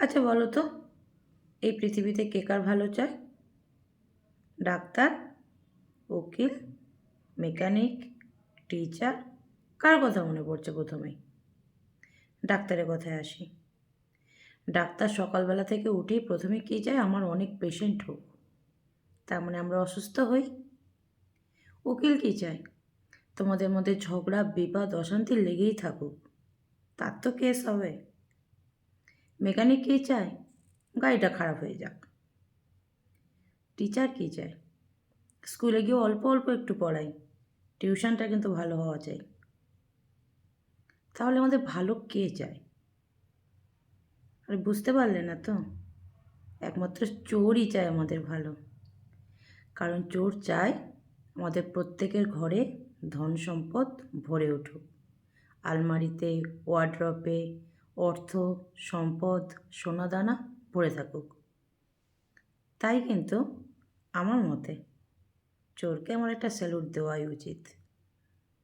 আচ্ছা বলো তো, এই পৃথিবীতে কে কার ভালো চায়? ডাক্তার, উকিল, মেকানিক, টিচার, কার কথা মনে পড়ছে প্রথমেই? ডাক্তারের কথায় আসি। ডাক্তার সকালবেলা থেকে উঠেই প্রথমে কী চায়? আমার অনেক পেশেন্ট হোক, তার মানে আমরা অসুস্থ হই। উকিল কী চায়? তোমাদের মধ্যে ঝগড়া বিবাদ অশান্তি লেগেই থাকুক, তার তো কেস হবে। মেকানিক কী চায়? গাড়িটা খারাপ হয়ে যাক। টিচার কী চায়? স্কুলে গিয়ে অল্প অল্প একটু পড়াই, টিউশনটা কিন্তু ভালো হওয়া চাই। তাহলে আমাদের ভালো কে চায়? আরে বুঝতে পারলে না তো? একমাত্র চোরই চায় আমাদের ভালো। কারণ চোর চায় আমাদের প্রত্যেকের ঘরে ধন সম্পদ ভরে উঠুক, আলমারিতে, ওয়ার্ড্রপে অর্থ, সম্পদ, সোনাদানা ভরে থাকুক। তাই কিন্তু আমার মতে চোরকে আমার একটা স্যালুট দেওয়াই উচিত।